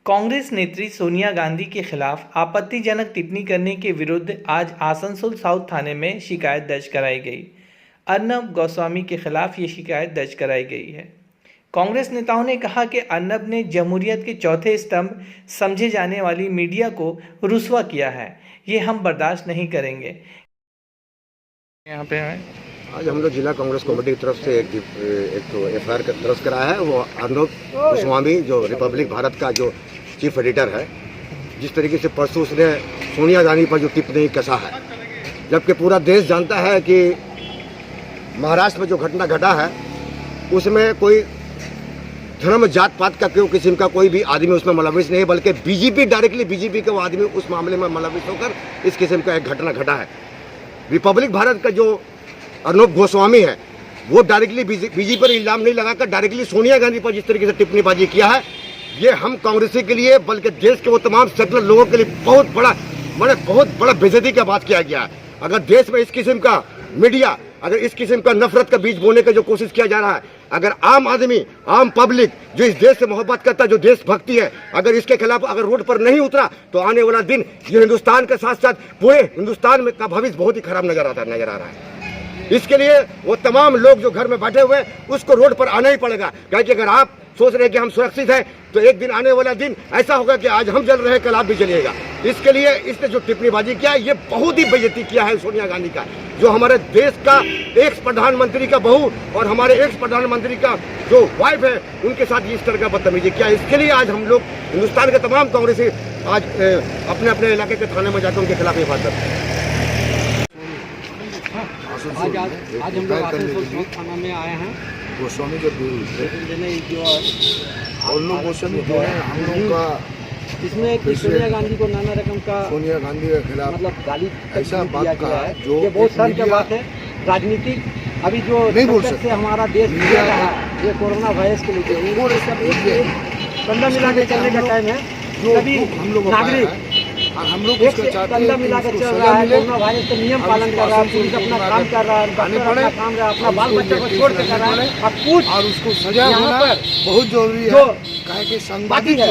कांग्रेस नेत्री सोनिया गांधी के खिलाफ आपत्तिजनक टिप्पणी करने के विरुद्ध आज आसनसोल साउथ थाने में शिकायत दर्ज कराई गई। अर्नब गोस्वामी के खिलाफ ये शिकायत दर्ज कराई गई है। कांग्रेस नेताओं ने कहा कि अर्नब ने जमहूरियत के चौथे स्तंभ समझे जाने वाली मीडिया को रुस्वा किया है। ये हम बर्दाश्त नहीं करेंगे। यहाँ पे आज हम लोग जिला कांग्रेस कमेटी की तरफ से एक तो एफआईआर दर्ज कराया है। वो अर्नब गोस्वामी जो रिपब्लिक भारत का जो चीफ एडिटर है, जिस तरीके से परसों उसने सोनिया गांधी पर जो टिप्पणी कसा है, जबकि पूरा देश जानता है कि महाराष्ट्र में जो घटना घटा है उसमें कोई धर्म जात पात का क्यों किस्म का कोई भी आदमी उसमें मुलविस नहीं है, बल्कि बीजेपी डायरेक्टली बीजेपी का वो आदमी उस मामले में मुलविस होकर इस किस्म का एक घटना घटा है। रिपब्लिक भारत का जो अर्नब गोस्वामी है वो डायरेक्टली बीजेपी पर इल्जाम नहीं लगाकर डायरेक्टली सोनिया गांधी पर जिस तरीके से टिप्पणीबाजी किया है, ये हम कांग्रेसी के लिए बल्कि देश के वो तमाम सेकुलर लोगों के लिए बहुत बड़ा बेइज्जती का बात किया गया है। अगर देश में इस किस्म का मीडिया, अगर इस किस्म का नफरत का बीज बोने का जो कोशिश किया जा रहा है, अगर आम आदमी, आम पब्लिक जो इस देश से मोहब्बत करता है, जो देशभक्ति है, अगर इसके खिलाफ अगर रोड पर नहीं उतरा तो आने वाला दिन ये हिंदुस्तान के साथ साथ पूरे हिंदुस्तान में का भविष्य बहुत ही खराब नजर आ रहा है। इसके लिए वो तमाम लोग जो घर में बैठे हुए उसको रोड पर आना ही पड़ेगा, क्योंकि अगर आप सोच रहे हैं कि हम सुरक्षित हैं तो एक दिन आने वाला दिन ऐसा होगा कि आज हम जल रहे हैं, कल आप भी जलिएगा। इसके लिए इसने जो टिप्पणीबाजी किया है, ये बहुत ही बेइज्जती किया है सोनिया गांधी का, जो हमारे देश का एक्स प्रधानमंत्री का बहू और हमारे एक्स प्रधानमंत्री का जो वाइफ है उनके साथ इस तरह का बदतमीजी किया। इसके लिए आज हम लोग हिंदुस्तान के तमाम कांग्रेसी आज अपने अपने इलाके के थाने में जाकर उनके खिलाफ बात करते हैं। आज हम लोग आसनसोल थाना में आए हैं। गोस्वामी के और लोग गोस्वामी जो है हम लोग का इसमें सोनिया गांधी को नाना रकम का सोनिया गांधी के खिलाफ मतलब गाली ऐसा बात का है जो ये बहुत शर्म की बात है। राजनीतिक अभी जो नहीं बोल से हमारा देश गुजर रहा है ये कोरोना वायरस के लिए कंधा मिला के चलने का टाइम है। जो सभी नागरिक हम लोग कंधा मिला के चल रहा है, कोरोना वायरस का नियम पालन कर रहा है, पुलिस अपना काम कर रहा है, अपना काम रहा है, अपना बाल बच्चा को छोड़ के कर रहा है और कुछ और उसको सजा होना बहुत जरूरी है। जो कहे कि संवादित है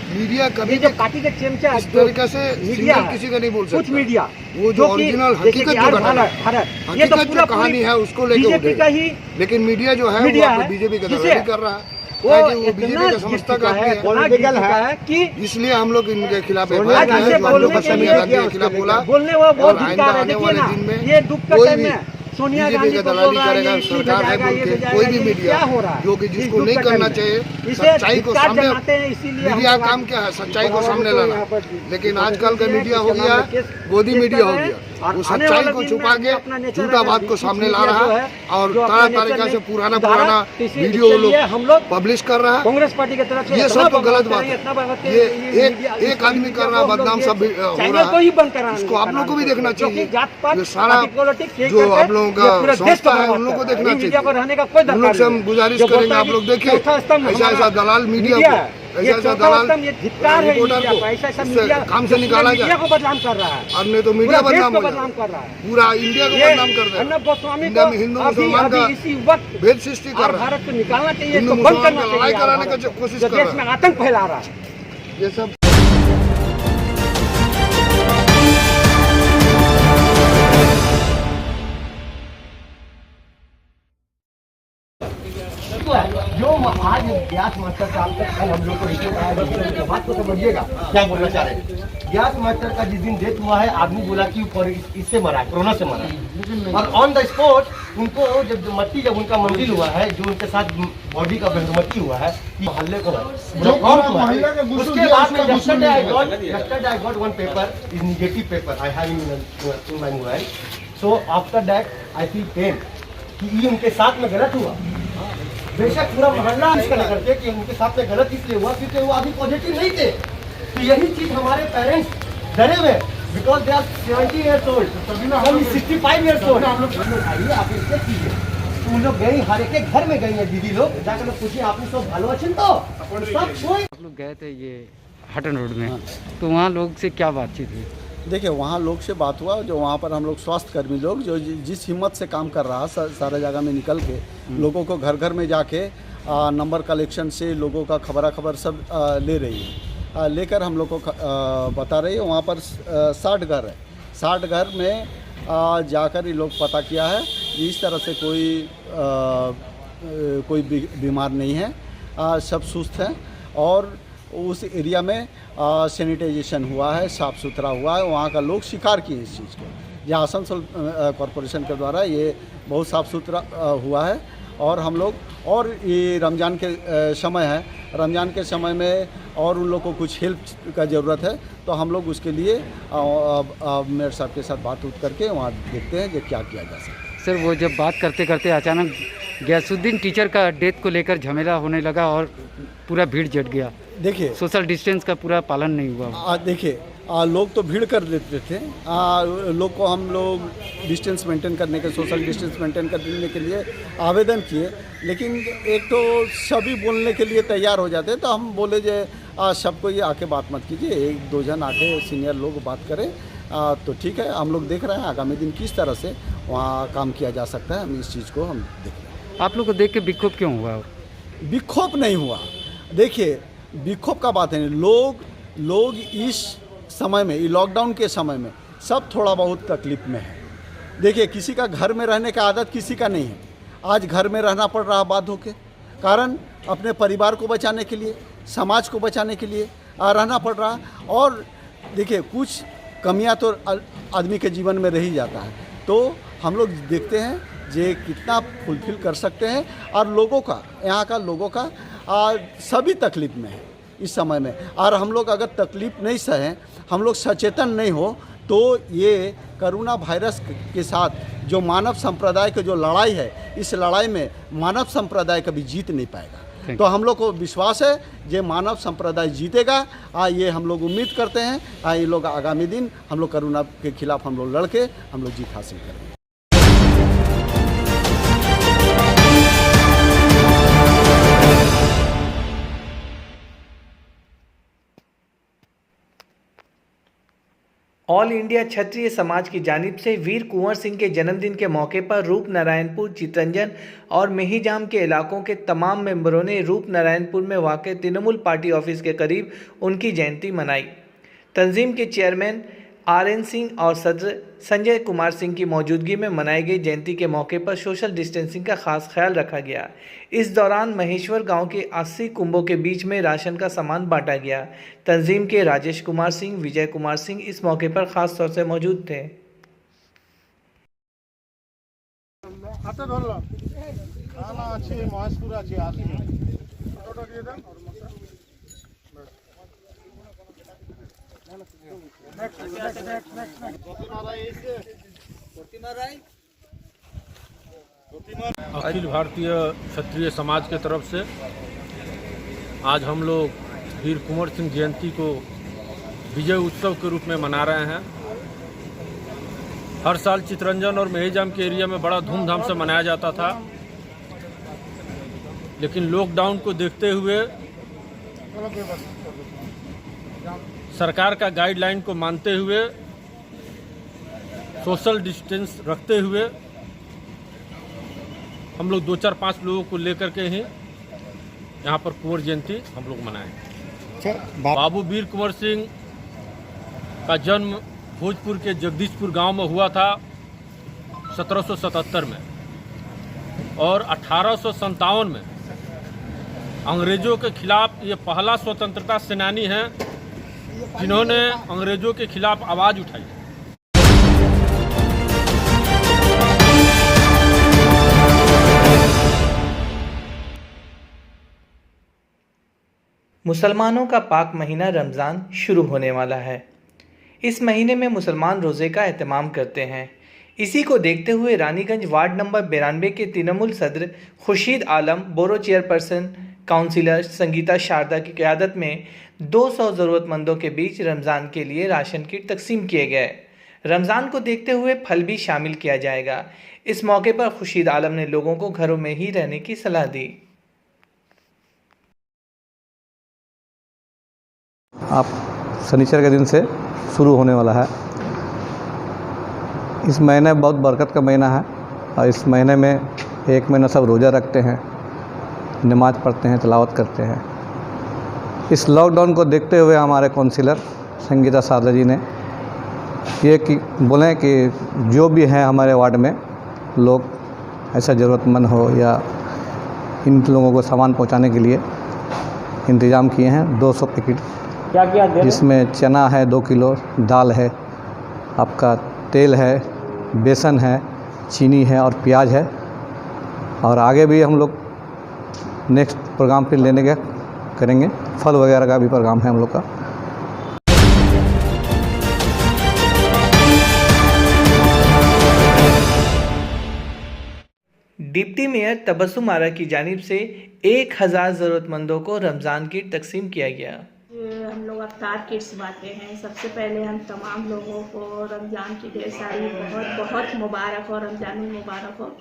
मीडिया कभी जो पार्टी के चमचा इस तरीके से मीडिया किसी का नहीं बोल सकता। कुछ मीडिया वो जो ओरिजिनल हकीकत जो पूरा कहानी है उसको लेकर, लेकिन मीडिया जो है वो बीजेपी का दलाली कर रहा है। वो बीजेपी का समझता है कि इसलिए हम लोग इनके खिलाफ सोनिया गांधी के खिलाफ बोला। बोलने वो बहुत आने वाले दिन में ये दुख का टाइम है सोनिया गांधी का दलाली करेगा सरकार है बोल के कोई भी मीडिया जो कि जिसको नहीं करना चाहिए, सच्चाई को सामने, मीडिया काम क्या है सच्चाई को सामने लाना। लेकिन आजकल का मीडिया हो गया गोदी मीडिया हो गया, वो सच्चाई को छुपा के झूठा बात को सामने ला रहा है और तरह तरीका से पुराना वीडियो लोग पब्लिश कर रहा है। कांग्रेस पार्टी की तरफ से ये सब तो गलत बात है। ये एक आदमी कर रहा है, बदनाम सब हो रहा है। इसको आप लोग को भी देखना चाहिए। ये सारा जो आप लोगों का संस्था है उन लोग को देखना चाहिए। उन लोग से हम गुजारिश करेंगे आप लोग देखें ऐसा ऐसा दलाल मीडिया को, ऐसा दलाल रिपोर्टर को काम से निकाला जाए को बदनाम कर रहा है। और नहीं तो मीडिया बदनाम कर रहा है, पूरा इंडिया को बदनाम कर रहा है। इंडिया में हिंदू मुसलमान का भेद सृष्टि कर रहा है, भारत को निकालना चाहिए, हिंदू मुसलमान का लड़ाई कराने का कोशिश कर रहा है, देश में आतंक फैला रहा है। ये सब जो आज व्यास मास्टर साहब तक कल हम लोग को रिपोर्ट आया, बात को समझिएगा क्या बोलना चाह रहे हैं। व्यास मास्टर का जिस दिन डेथ हुआ है आदमी बोला कि इससे मरा, कोरोना से मरा, और ऑन द स्पॉट उनको जब उनका मंजिल हुआ है, जो उनके साथ बॉडी का बंदमती हुआ है मोहल्ले को उसके बाद में yesterday I got one paper is negative paper I have in my mobile, so after that I feel pain कि ये उनके साथ में गलत हुआ। बेशक पूरा मोहल्ला इसका करते कि उनके साथ में गलत इसलिए हुआ क्योंकि वो अभी पॉजिटिव नहीं थे। तो यही चीज हमारे पेरेंट्स डरे हुए because they are 70 years old, 65 years old। आप लोग आइए, आप इससे कीजिए। तो उन लोग गई, हर एक घर में गई है दीदी लोग, जाकर लोग पूछिए आपने सब भालो अच्छे तो सब कोई। आप लोग गए थे ये हटन रोड में, तो वहाँ लोग से क्या बातचीत हुई? देखिए वहाँ लोग से बात हुआ, जो वहाँ पर हम लोग स्वास्थ्य कर्मी लोग जो जिस हिम्मत से काम कर रहा है सारे जगह में निकल के लोगों को घर घर में जाके नंबर कलेक्शन से लोगों का खबर सब ले रही है। लेकर हम लोग को बता रही है। वहाँ पर 60 घर है। 60 घर में जाकर ये लोग पता किया है। इस तरह से कोई बीमार नहीं है, सब सुस्त हैं। और उस एरिया में सैनिटाइजेशन हुआ है, साफ़ सुथरा हुआ है। वहाँ का लोग स्वीकार किए इस चीज़ को। यहाँ आसनसोल कॉरपोरेशन के द्वारा ये बहुत साफ़ सुथरा हुआ है। और हम लोग, और ये रमज़ान के समय है, रमज़ान के समय में और उन लोग को कुछ हेल्प का ज़रूरत है, तो हम लोग उसके लिए मेयर साहब के साथ बात करके वहाँ देखते हैं कि क्या किया जा सकता है। सर, वो जब बात करते करते अचानक गयासुद्दीन टीचर का डेथ को लेकर झमेला होने लगा और पूरा भीड़ जट गया। देखिए, सोशल डिस्टेंस का पूरा पालन नहीं हुआ। देखिए, लोग तो भीड़ कर देते थे। लोग को हम लोग डिस्टेंस मेंटेन करने के, सोशल डिस्टेंस मेंटेन करने के लिए आवेदन किए, लेकिन एक तो सभी बोलने के लिए तैयार हो जाते, तो हम बोले जो सबको ये आके बात मत कीजिए, 1-2 जन आके सीनियर लोग बात करें तो ठीक है। हम लोग देख रहे हैं आगामी दिन किस तरह से वहाँ काम किया जा सकता है। हम इस चीज़ को हम देख रहे हैं। आप लोग को देख के विक्षोभ क्यों हुआ? विक्षोभ नहीं हुआ। देखिए, विक्षोभ का बात है। लोग इस समय में, ये लॉकडाउन के समय में सब थोड़ा बहुत तकलीफ में है। देखिए, किसी का घर में रहने का आदत किसी का नहीं है। आज घर में रहना पड़ रहा बात होके, कारण अपने परिवार को बचाने के लिए, समाज को बचाने के लिए रहना पड़ रहा। और देखिए, कुछ कमियां तो आदमी के जीवन में रह ही जाता है, तो हम लोग देखते हैं जे कितना फुलफिल कर सकते हैं। और लोगों का, यहाँ का लोगों का सभी तकलीफ में है इस समय में। और हम लोग अगर तकलीफ नहीं सहें, हम लोग सचेतन नहीं हो, तो ये कोरोना वायरस के साथ जो मानव संप्रदाय की जो लड़ाई है, इस लड़ाई में मानव संप्रदाय कभी जीत नहीं पाएगा। तो हम लोग को विश्वास है जे मानव संप्रदाय जीतेगा। ये हम लोग उम्मीद करते हैं। ये लोग आगामी दिन हम लोग कोरोना के खिलाफ हम लोग लड़के हम लोग जीत हासिल करेंगे। ऑल इंडिया क्षत्रिय समाज की जानिब से वीर कुंवर सिंह के जन्मदिन के मौके पर रूपनारायणपुर, चितरंजन और मेहिजाम के इलाकों के तमाम मेंबरों ने रूपनारायणपुर में वाक़ तृणमूल पार्टी ऑफिस के करीब उनकी जयंती मनाई। तंजीम के चेयरमैन RN सिंह और सदर संजय कुमार सिंह की मौजूदगी में मनाई गई जयंती के मौके पर सोशल डिस्टेंसिंग का खास ख्याल रखा गया। इस दौरान महेश्वर गांव के 80 कुंभों के बीच में राशन का सामान बांटा गया। तंजीम के राजेश कुमार सिंह, विजय कुमार सिंह इस मौके पर खास तौर से मौजूद थे। अखिल भारतीय क्षत्रिय समाज के तरफ से आज हम लोग वीर कुंवर सिंह जयंती को विजय उत्सव के रूप में मना रहे हैं। हर साल चितरंजन और मेहिजाम के एरिया में बड़ा धूमधाम से मनाया जाता था, लेकिन लॉकडाउन को देखते हुए, सरकार का गाइडलाइन को मानते हुए, सोशल डिस्टेंस रखते हुए हम लोग 2-4-5 लोगों को लेकर के ही यहाँ पर कुंवर जयंती हम लोग मनाएं। बाबू वीर कुंवर सिंह का जन्म भोजपुर के जगदीशपुर गांव में हुआ था 1777 में, और 1857 में अंग्रेजों के खिलाफ ये पहला स्वतंत्रता सेनानी हैं जिन्होंने अंग्रेजों के खिलाफ आवाज़ उठाई। मुसलमानों का पाक महीना रमज़ान शुरू होने वाला है। इस महीने में मुसलमान रोज़े का एहतमाम करते हैं। इसी को देखते हुए रानीगंज वार्ड नंबर 92 के तृणमूल सदर खुर्शीद आलम, बोरो चेयरपर्सन काउंसिलर संगीता शारदा की क़यादत में 200 ज़रूरतमंदों के बीच रमज़ान के लिए राशन किट तकसीम किए गए। रमज़ान को देखते हुए फल भी शामिल किया जाएगा। इस मौके पर खुर्शीद आलम ने लोगों को घरों में ही रहने की सलाह दी। आप शनिचर के दिन से शुरू होने वाला है। इस महीने बहुत बरकत का महीना है और इस महीने में एक महीना सब रोज़ा रखते हैं। नमाज़ पढ़ते हैं, तिलावत करते हैं। इस लॉकडाउन को देखते हुए हमारे काउंसिलर संगीता सारदा जी ने ये कि बोलें कि जो भी हैं हमारे वार्ड में लोग ऐसा ज़रूरतमंद हो या इन लोगों को सामान पहुंचाने के लिए इंतज़ाम किए हैं। 200 पैकेट क्या क्या दे रहे हैं? जिसमें चना है 2 किलो, दाल है, आपका तेल है, बेसन है, चीनी है और प्याज है। और आगे भी हम लोग नेक्स्ट प्रोग्राम पे लेने का करेंगे। फल वगैरह का भी प्रोग्राम है हम लोग का। डिप्टी मेयर तबस्सुम आरा की जानिब से 1000 ज़रूरतमंदों को रमज़ान किट तकसीम किया गया। हम लोग अफ्तार किट्स बांटे हैं। सबसे पहले हम तमाम लोगों को रमज़ान की ढेर सारी बहुत बहुत मुबारक हो, रमज़ान मुबारक हो।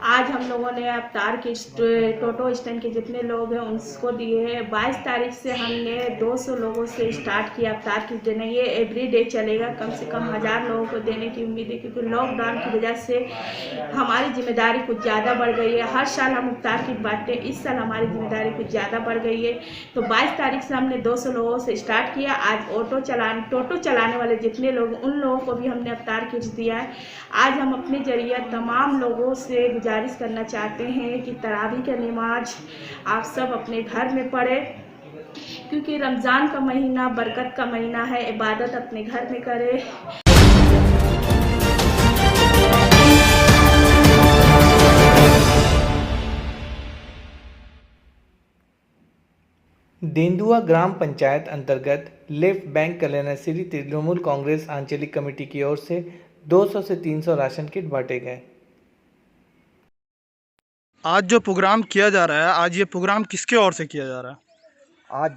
आज हम लोगों ने अफ्तार किट्स टोटो स्टैंड के जितने लोग हैं उनको दिए हैं। 22 तारीख से हमने 200 लोगों से स्टार्ट किया अफ्तार किट देना। ये एवरी डे चलेगा, कम से कम 1000 लोगों को देने की उम्मीद है, क्योंकि लॉकडाउन की वजह से हमारी जिम्मेदारी कुछ ज़्यादा बढ़ गई है। हर साल हम अफ्तार किट बांटते हैं, इस साल हमारी जिम्मेदारी कुछ ज़्यादा बढ़ गई है। तो 22 तारीख से हमने 200 लोगों से स्टार्ट किया। आज टोटो चलाने वाले जितने लोग, उन लोगों को भी हमने अफ्तार किट्स दिया है। आज हम अपने जरिए तमाम लोगों से गुजारिश करना चाहते हैं कि तरावी की नमाज आप सब अपने घर में पढ़ें, क्योंकि रमज़ान का महीना बरकत का महीना है। इबादत अपने घर में करें। देंदुआ ग्राम पंचायत अंतर्गत लेफ्ट बैंक कल्याणश्री तृणमूल कांग्रेस आंचलिक कमेटी की ओर से 200 से 300 राशन किट बांटे गए। आज जो प्रोग्राम किया जा रहा है, आज ये प्रोग्राम किसके ओर से किया जा रहा है? आज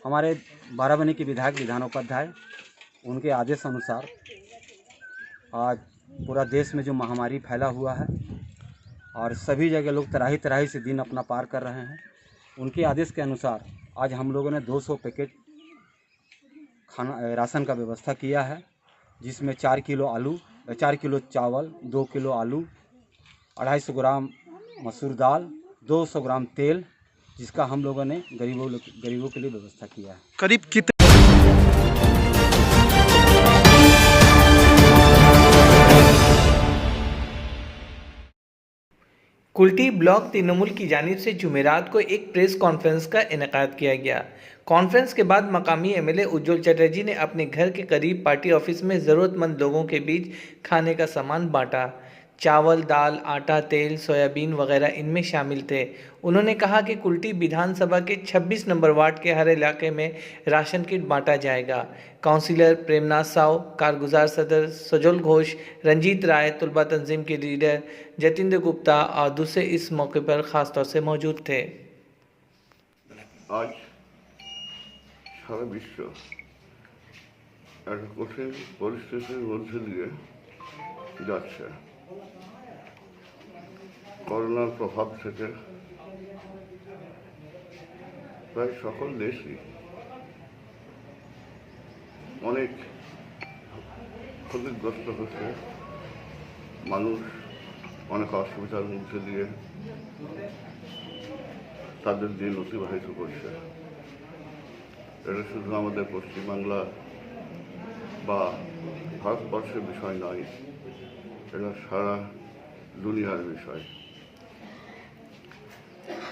हमारे बाराबनी के विधायक विधानोपाध्याय उनके आदेश अनुसार आज पूरा देश में जो महामारी फैला हुआ है और सभी जगह लोग तराही तराही से दिन अपना पार कर रहे हैं, उनके आदेश के अनुसार आज हम लोगों ने 200 पैकेट राशन का व्यवस्था किया है, जिसमें 4 किलो चावल, 2 किलो आलू, 250 ग्राम मसूर दाल, 200 ग्राम तेल, जिसका हम लोगों ने गरीबों के लिए व्यवस्था किया है। करीब कितने कुल्टी ब्लॉक तृणमूल की जानिब से जुमेरात को एक प्रेस कॉन्फ्रेंस का इनेकाद किया गया। कॉन्फ्रेंस के बाद मकामी एमएलए उज्ज्वल चटर्जी ने अपने घर के करीब पार्टी ऑफिस में ज़रूरतमंद लोगों के बीच खाने का सामान बांटा। चावल, दाल, आटा, तेल, सोयाबीन वगैरह इनमें शामिल थे। उन्होंने कहा कि कुल्टी विधानसभा के 26 नंबर वार्ड के हर इलाके में राशन किट बांटा जाएगा। काउंसिलर प्रेमनाथ साव, कारगुजार सदर सजल घोष, रंजीत राय, तुलबा तंजीम के लीडर जतिंद्र गुप्ता और दूसरे इस मौके पर ख़ास तौर से मौजूद थे। आज সারা বিশ্ব একটা কঠিন পরিস্থিতির মধ্যে দিয়ে যাচ্ছে। করোনার প্রভাব থেকে প্রায় সকল দেশই অনেক ক্ষতিগ্রস্ত হচ্ছে। মানুষ অনেক অসুবিধার মধ্যে দিয়ে তাদের দিন অতিবাহিত করছে। এটা শুধু আমাদের পশ্চিমবাংলা বা ভারতবর্ষের বিষয় নয়, এটা সারা দুনিয়ার বিষয়।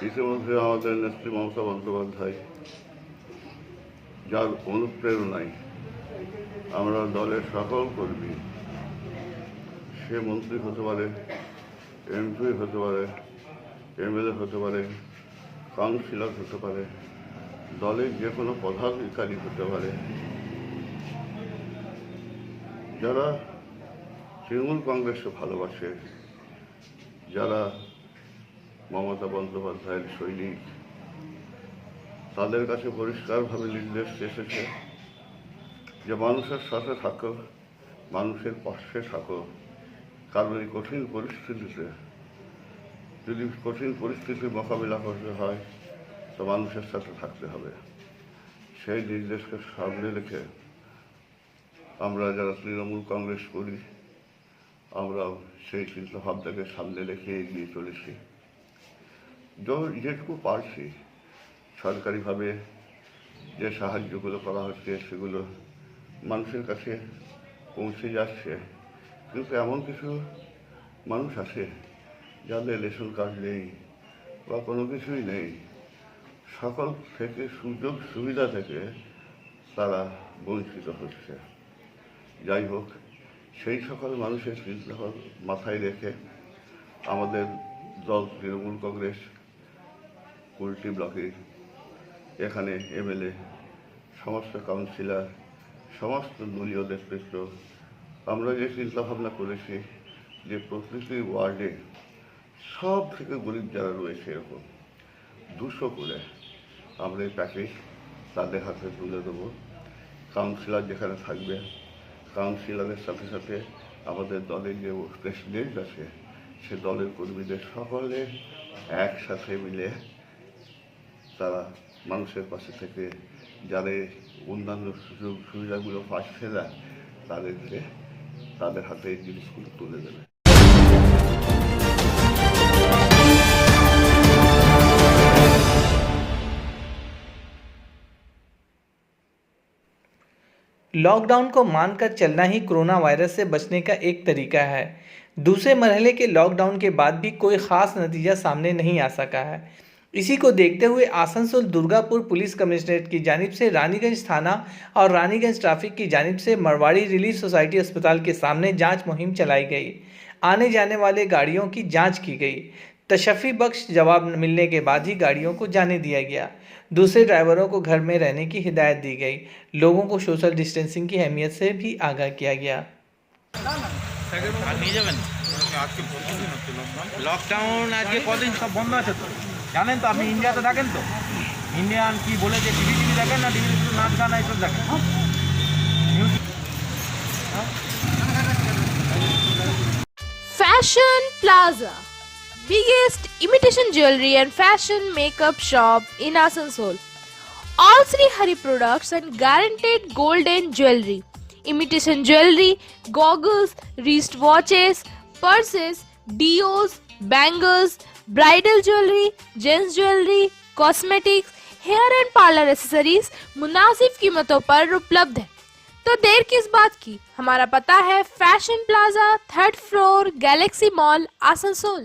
ইতিমধ্যে আমাদের নেত্রী মমতা বন্দ্যোপাধ্যায়, যার অনুপ্রেরণায় আমরা দলের সকল কর্মী, সে মন্ত্রী হতে পারে, এমপি হতে পারে, এমএলএ হতে পারে, কাউন্সিলর হতে পারে, দলের যে কোনো পদাধিকারী হতে পারে, যারা তৃণমূল কংগ্রেসকে ভালোবাসে, যারা মমতা বন্দ্যোপাধ্যায়ের সৈনিক, তাদের কাছে পরিষ্কারভাবে নির্দেশ এসেছে যে মানুষের সাথে থাকো, মানুষের পাশে থাকো। কারণ এই কঠিন পরিস্থিতিতে যদি কঠিন পরিস্থিতির মোকাবিলা করতে হয় তো মানুষের সাথে থাকতে হবে। সেই নির্দেশকে সামনে রেখে আমরা যারা তৃণমূল কংগ্রেস করি, আমরা সেই চিন্তাভাবনাকে সামনে রেখে এগিয়ে চলেছি। যেটুকু পারছি সরকারিভাবে যে সাহায্যগুলো করা হচ্ছে সেগুলো মানুষের কাছে পৌঁছে যাচ্ছে, কিন্তু এমন কিছু মানুষ আছে যাদের রেশন কার্ড নেই বা কোনো কিছুই নেই, সকল থেকে সুযোগ সুবিধা থেকে তারা বঞ্চিত হচ্ছে। যাই হোক, সেই সকল মানুষের চিন্তা মাথায় রেখে আমাদের দল তৃণমূল কংগ্রেস কুলটি ব্লকের এখানে এমএলএ, সমস্ত কাউন্সিলর, সমস্ত দলীয় নেতৃত্ব আমরা যে চিন্তাভাবনা করেছি যে প্রতিটি ওয়ার্ডে সব থেকে গরিব যারা রয়েছে এরকম 200 করে আমরা এই প্যাকেজ তাদের হাতে তুলে দেবো। কাউন্সিলর যেখানে থাকবে, কাউন্সিলরের সাথে সাথে আমাদের দলের যে প্রেসিডেন্ট আছে সে দলের কর্মীদের সকলে একসাথে মিলে তারা মানুষের পাশে থেকে যাদের অন্যান্য সুযোগ সুবিধাগুলো পাচ্ছে না তাদের হাতে এই জিনিসগুলো তুলে দেবে। लॉकडाउन को मानकर चलना ही कोरोना वायरस से बचने का एक तरीका है। दूसरे मरहले के लॉकडाउन के बाद भी कोई ख़ास नतीजा सामने नहीं आ सका है। इसी को देखते हुए आसनसोल दुर्गापुर पुलिस कमिश्नरेट की जानिब से रानीगंज थाना और रानीगंज ट्रैफिक की जानिब से मरवाड़ी रिलीफ सोसाइटी अस्पताल के सामने जांच मुहिम चलाई गई। आने जाने वाले गाड़ियों की जांच की गई। तशफ़ी बख्श जवाब मिलने के बाद ही गाड़ियों को जाने दिया गया। दूसरे ड्राइवरों को घर में रहने की हिदायत दी गई। लोगों को सोशल डिस्टेंसिंग की अहमियत से भी आगाह किया गया। লকডাউন আজকে কদিন সব বন্ধ আছে তো জানেন তো, আপনি ইন্ডিয়াতে থাকেন তো, ইন্ডিয়ান কি বলেছে টিভি দেখেন না, টিভি নাচ গান এইসব দেখেন। Fashion Plaza, biggest imitation jewelry and fashion makeup shop in Asansol. All Sri Hari products and guaranteed golden jewelry, imitation jewelry, goggles, wristwatches, purses, deos, bangles, bridal jewelry, gents jewelry, cosmetics, hair and parlor accessories मुनासिब कीमतों पर उपलब्ध है। तो देर किस बात की, हमारा पता है fashion plaza, 3rd floor, galaxy mall, Asansol.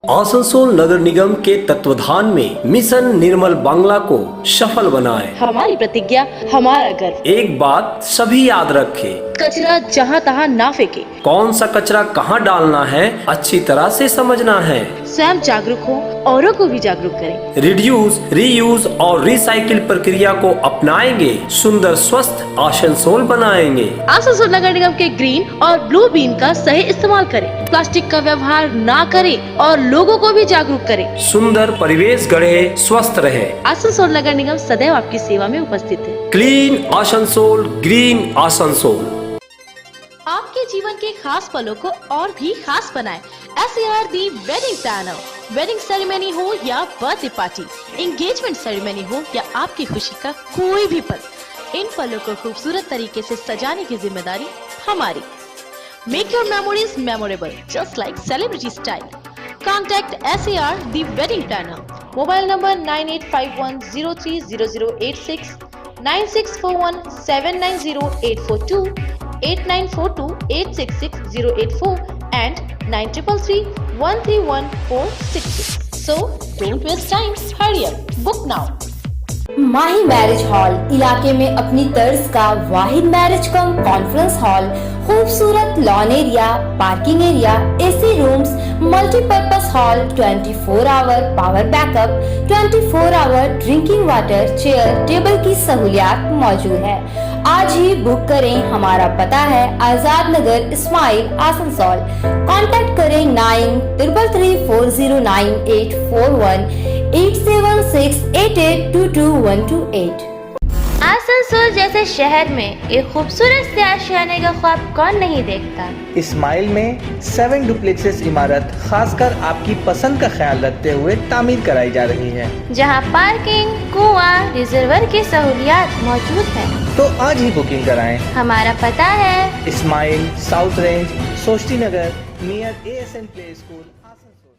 Asansol नगर निगम के तत्वाधान में मिशन निर्मल बांग्ला को सफल बनाएं। हमारी प्रतिज्ञा, हमारा गर्व। एक बात सभी याद रखें, कचरा जहाँ तहाँ ना फेंके। कौन सा कचरा कहाँ डालना है अच्छी तरह से समझना है। स्वयं जागरूक हो, औरों को भी जागरूक करें। रिड्यूस, रीयूज और रिसाइकिल प्रक्रिया को अपनाएंगे, सुंदर स्वस्थ आसनसोल बनाएंगे। आसनसोल नगर निगम के ग्रीन और ब्लू बीन का सही इस्तेमाल करें। प्लास्टिक का व्यवहार ना करें और लोगों को भी जागरूक करें। सुंदर परिवेश गढ़े, स्वस्थ रहे। आसनसोल नगर निगम सदैव आपकी सेवा में उपस्थित है। Clean Asansol, green Asansol. आपके जीवन के खास पलों को और भी खास बनाएं। SAR दी वेडिंग प्लानर। वेडिंग सेरेमनी हो या बर्थडे पार्टी, एंगेजमेंट सेरेमनी हो या आपकी खुशी का कोई भी पल, इन पलों को खूबसूरत तरीके से सजाने की जिम्मेदारी हमारी। Make your memories memorable, just like celebrity style. Contact SAR the wedding planner. Mobile number 9851030086, 9641790842, 8942866084 and 9333131466. So don't waste time. Hurry up. Book now. Mahi marriage hall इलाके में अपनी तर्ज का वाहिद मैरिज कम कॉन्फ्रेंस हॉल, खूबसूरत lawn area, parking area, AC rooms, multipurpose hall, 24 hour power backup, 24 hour drinking water, chair table की सहूलियात मौजूद है। आज ही बुक करें। हमारा पता है आजाद नगर, इस्माइल, आसनसोल। कांटेक्ट करें 9334098841, 8768822128। आसनसोल जैसे शहर में एक खूबसूरत से आशियाने का ख्वाब कौन नहीं देखता। इस्माइल में 7 डुप्लेक्सेस इमारत खासकर आपकी पसंद का ख्याल रखते हुए तामीर कराई जा रही है, जहां पार्किंग, कुआं, रिजर्वर की सहूलियात मौजूद है। तो आज ही बुकिंग कराएं। हमारा पता है Ismail, south range, Soshti Nagar, near ASN play school, Asansol.